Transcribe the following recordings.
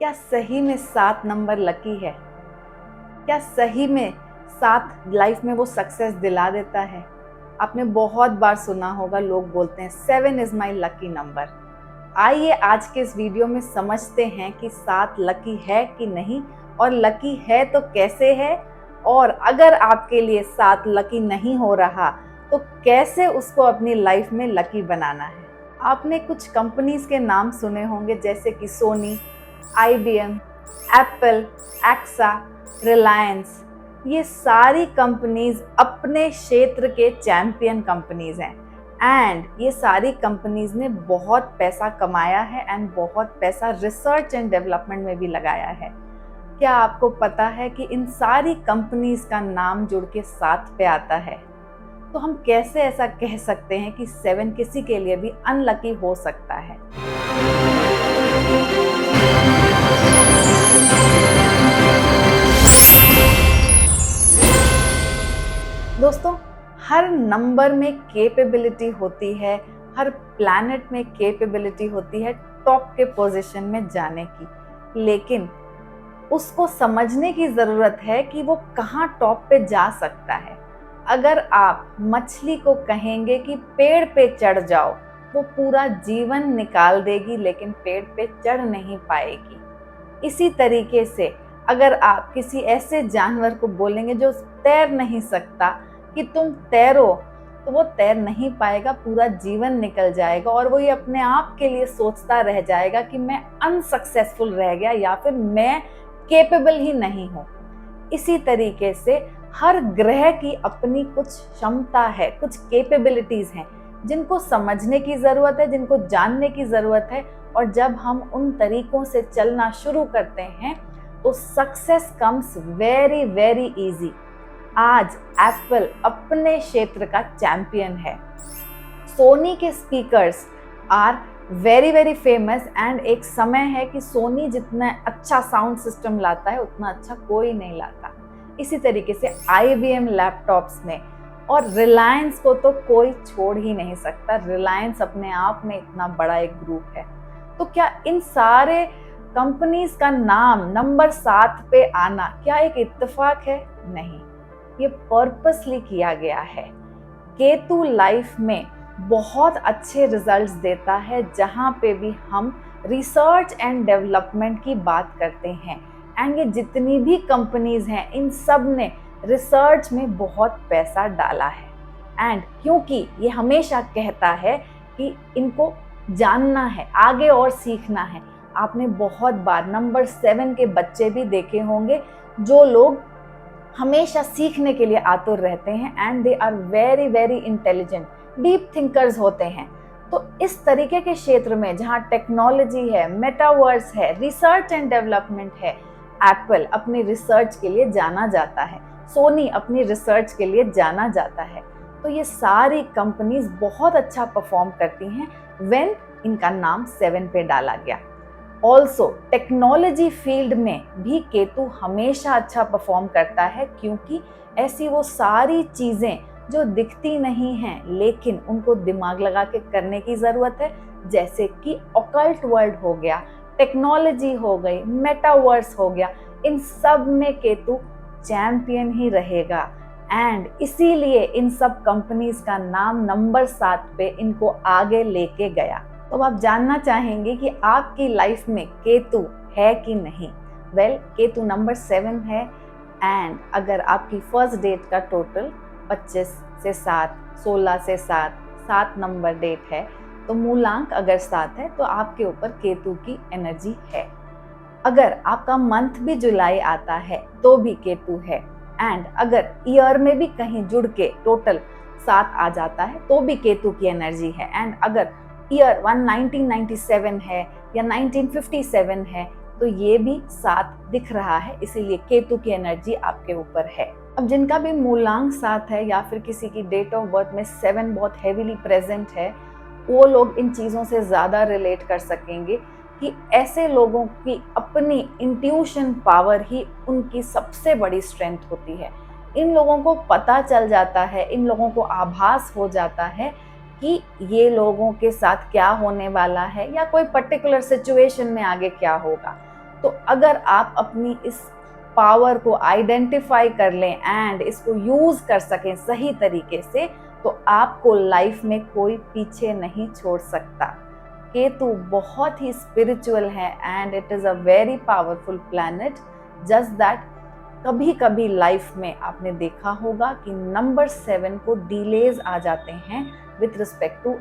क्या सही में 7 नंबर लकी है? क्या सही में 7 लाइफ में वो सक्सेस दिला देता है? आपने बहुत बार सुना होगा, लोग बोलते हैं 7 इज माई लकी नंबर। आइए आज के इस वीडियो में समझते हैं कि 7 लकी है कि नहीं, और लकी है तो कैसे है, और अगर आपके लिए 7 लकी नहीं हो रहा तो कैसे उसको अपनी लाइफ में लकी बनाना है। आपने कुछ कंपनीज के नाम सुने होंगे, जैसे कि Sony, IBM, Apple, AXA, Reliance. ये सारी कंपनीज अपने क्षेत्र के चैंपियन कंपनीज हैं, एंड ये सारी कंपनीज ने बहुत पैसा कमाया है एंड बहुत पैसा रिसर्च एंड डेवलपमेंट में भी लगाया है। क्या आपको पता है कि इन सारी कंपनीज का नाम जुड़ के 7 पे आता है? तो हम कैसे ऐसा कह सकते हैं कि 7 किसी के लिए भी अनलकी हो सकता है? दोस्तों, हर नंबर में कैपेबिलिटी होती है, हर प्लैनेट में कैपेबिलिटी होती है टॉप के पोजीशन में जाने की, लेकिन उसको समझने की ज़रूरत है कि वो कहाँ टॉप पे जा सकता है। अगर आप मछली को कहेंगे कि पेड़ पे चढ़ जाओ, वो पूरा जीवन निकाल देगी लेकिन पेड़ पे चढ़ नहीं पाएगी। इसी तरीके से अगर आप किसी ऐसे जानवर को बोलेंगे जो तैर नहीं सकता कि तुम तैरो, तो वो तैर नहीं पाएगा, पूरा जीवन निकल जाएगा और वो ये अपने आप के लिए सोचता रह जाएगा कि मैं अनसक्सेसफुल रह गया या फिर मैं केपेबल ही नहीं हूँ। इसी तरीके से हर ग्रह की अपनी कुछ क्षमता है, कुछ कैपेबिलिटीज हैं जिनको समझने की ज़रूरत है, जिनको जानने की ज़रूरत है, और जब हम उन तरीकों से चलना शुरू करते हैं तो success comes very very easy. आज एप्पल अपने क्षेत्र का चैंपियन है। सोनी के speakers are very very famous, and एक समय है कि सोनी जितना अच्छा साउंड सिस्टम लाता है उतना अच्छा कोई नहीं लाता। इसी तरीके से IBM लैपटॉप्स में, और रिलायंस को तो कोई छोड़ ही नहीं सकता। रिलायंस अपने आप में इतना बड़ा एक ग्रुप है। तो क्या इन सारे कंपनीज का नाम नंबर 7 पे आना क्या एक इत्तेफाक है? नहीं, ये पर्पसली किया गया है। केतु लाइफ में बहुत अच्छे रिजल्ट्स देता है जहां पे भी हम रिसर्च एंड डेवलपमेंट की बात करते हैं, एंड ये जितनी भी कंपनीज हैं इन सब ने रिसर्च में बहुत पैसा डाला है। एंड क्योंकि ये हमेशा कहता है कि इनको जानना है, आगे और सीखना है। आपने बहुत बार नंबर 7 के बच्चे भी देखे होंगे जो लोग हमेशा सीखने के लिए आतुर रहते हैं, and they are very very intelligent, deep thinkers होते हैं। तो इस तरीके के क्षेत्र में जहां टेक्नोलॉजी है, मेटावर्स है, रिसर्च एंड डेवलपमेंट है, एप्पल अपनी रिसर्च के लिए जाना जाता है, सोनी अपनी रिसर्च के लिए जाना जाता है। तो ये सारी कंपनीज बहुत अच्छा परफॉर्म करती हैं व्हेन इनका नाम 7 पे डाला गया। ऑल्सो टेक्नोलॉजी फील्ड में भी केतु हमेशा अच्छा परफॉर्म करता है, क्योंकि ऐसी वो सारी चीज़ें जो दिखती नहीं हैं लेकिन उनको दिमाग लगा के करने की ज़रूरत है, जैसे कि ऑकल्ट वर्ल्ड हो गया, टेक्नोलॉजी हो गई, मेटावर्स हो गया, इन सब में केतु चैंपियन ही रहेगा। एंड इसीलिए इन सब कंपनीज का नाम नंबर 7 पे इनको आगे लेके गया। तो आप जानना चाहेंगे कि आपकी लाइफ में केतु है कि नहीं? वेल, केतु नंबर 7 है, एंड अगर आपकी फर्स्ट डेट का टोटल 25 से 7, 16 से 7 नंबर डेट है, तो मूलांक अगर 7 है तो आपके ऊपर केतु की एनर्जी है। अगर आपका मंथ भी जुलाई आता है तो भी केतु है, एंड अगर ईयर में भी कहीं जुड़ के टोटल 7 आ जाता है तो भी केतु की एनर्जी है, एंड अगर ईयर 1997 है या 1957 है तो ये भी 7 दिख रहा है, इसीलिए केतु की एनर्जी आपके ऊपर है। अब जिनका भी मूलांक 7 है या फिर किसी की डेट ऑफ बर्थ में 7 बहुत हेवीली प्रेजेंट है, वो लोग इन चीज़ों से ज़्यादा रिलेट कर सकेंगे कि ऐसे लोगों की अपनी इंट्यूशन पावर ही उनकी सबसे बड़ी स्ट्रेंथ होती है। इन लोगों को पता चल जाता है, इन लोगों को आभास हो जाता है कि ये लोगों के साथ क्या होने वाला है या कोई पर्टिकुलर सिचुएशन में आगे क्या होगा। तो अगर आप अपनी इस पावर को आइडेंटिफाई कर लें एंड इसको यूज कर सकें सही तरीके से, तो आपको लाइफ में कोई पीछे नहीं छोड़ सकता। केतु बहुत ही स्पिरिचुअल है and it is a very powerful planet. Just that कभी कभी लाइफ में आपने देखा होगा कि नंबर 7 को डिलेज आ जाते हैं विथ रिस्पेक्ट टू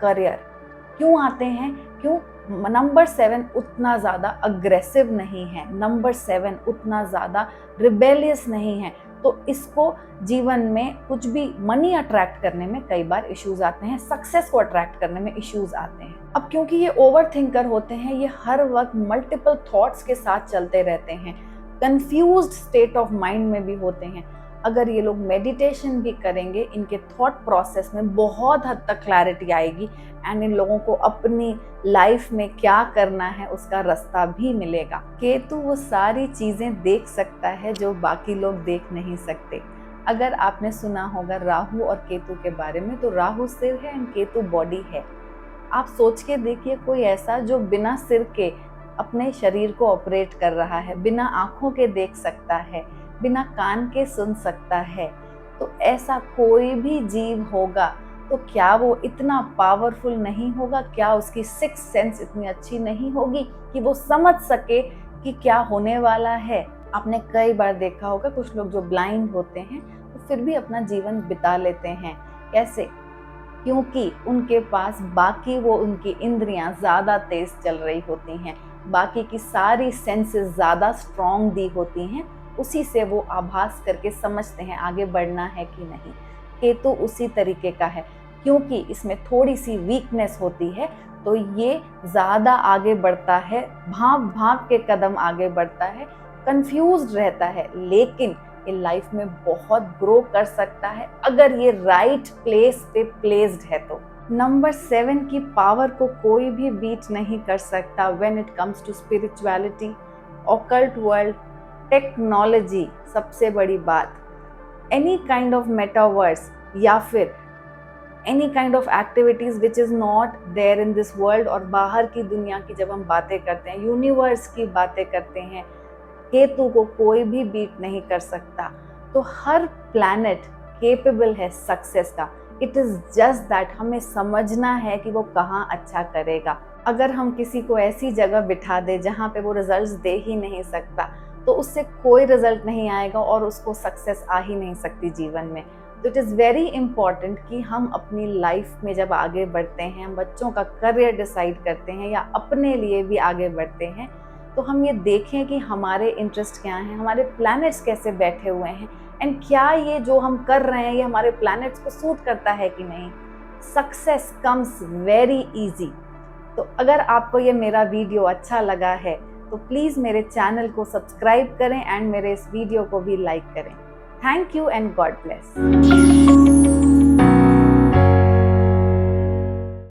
करियर। क्यों आते हैं? क्यों? नंबर 7 उतना ज़्यादा अग्रेसिव नहीं है, नंबर 7 उतना ज़्यादा रिबेलियस नहीं है, तो इसको जीवन में कुछ भी मनी अट्रैक्ट करने में कई बार इश्यूज आते हैं, सक्सेस को अट्रैक्ट करने में इश्यूज आते हैं। अब क्योंकि ये ओवर थिंकर होते हैं, ये हर वक्त मल्टीपल थॉट्स के साथ चलते रहते हैं, कंफ्यूज्ड स्टेट ऑफ माइंड में भी होते हैं। अगर ये लोग मेडिटेशन भी करेंगे, इनके थॉट प्रोसेस में बहुत हद तक क्लैरिटी आएगी एंड इन लोगों को अपनी लाइफ में क्या करना है उसका रास्ता भी मिलेगा। केतु वो सारी चीजें देख सकता है जो बाकी लोग देख नहीं सकते। अगर आपने सुना होगा राहु और केतु के बारे में, तो राहु सिर है एंड केतु बॉडी है। आप सोच के देखिए, कोई ऐसा जो बिना सिर के अपने शरीर को ऑपरेट कर रहा है, बिना आंखों के देख सकता है, बिना कान के सुन सकता है, तो ऐसा कोई भी जीव होगा तो क्या वो इतना पावरफुल नहीं होगा? क्या उसकी सिक्स सेंस इतनी अच्छी नहीं होगी कि वो समझ सके कि क्या होने वाला है? आपने कई बार देखा होगा कुछ लोग जो ब्लाइंड होते हैं तो फिर भी अपना जीवन बिता लेते हैं। कैसे? क्योंकि उनके पास बाकी वो उनकी इंद्रियां ज़्यादा तेज चल रही होती हैं, बाकी की सारी सेंसेस ज़्यादा स्ट्रॉन्ग दी होती हैं, उसी से वो आभास करके समझते हैं आगे बढ़ना है कि नहीं। केतु उसी तरीके का है, क्योंकि इसमें थोड़ी सी वीकनेस होती है तो ये ज़्यादा आगे बढ़ता है, भाग भाग के कदम आगे बढ़ता है, कंफ्यूज्ड रहता है, लेकिन ये लाइफ में बहुत ग्रो कर सकता है अगर ये राइट प्लेस पे प्लेस्ड है। तो नंबर 7 की पावर को कोई भी बीट नहीं कर सकता when it comes to spirituality, occult world, technology. सबसे बड़ी बात, एनी काइंड ऑफ मेटावर्स या फिर any kind of activities which is not there in this world, और बाहर की दुनिया की जब हम बातें करते हैं, यूनिवर्स की बातें करते हैं, केतु को कोई भी बीट नहीं कर सकता। तो हर प्लैनेट केपेबल है सक्सेस का। इट इज जस्ट दैट हमें समझना है कि वो कहाँ अच्छा करेगा। अगर हम किसी को ऐसी जगह बिठा दे जहाँ पे वो रिजल्ट्स दे ही नहीं सकता, तो उससे कोई रिजल्ट नहीं आएगा और उसको सक्सेस आ ही नहीं सकती जीवन में। तो इट इज़ वेरी इंपॉर्टेंट कि हम अपनी लाइफ में जब आगे बढ़ते हैं, हम बच्चों का करियर डिसाइड करते हैं या अपने लिए भी आगे बढ़ते हैं, तो हम ये देखें कि हमारे इंटरेस्ट क्या हैं, हमारे प्लैनेट्स कैसे बैठे हुए हैं एंड क्या ये जो हम कर रहे हैं ये हमारे प्लैनेट्स को सूट करता है कि नहीं। Success comes very easy. तो अगर आपको ये मेरा वीडियो अच्छा लगा है तो प्लीज़ मेरे चैनल को सब्सक्राइब करें एंड मेरे इस वीडियो को भी लाइक करें। Thank you and God bless.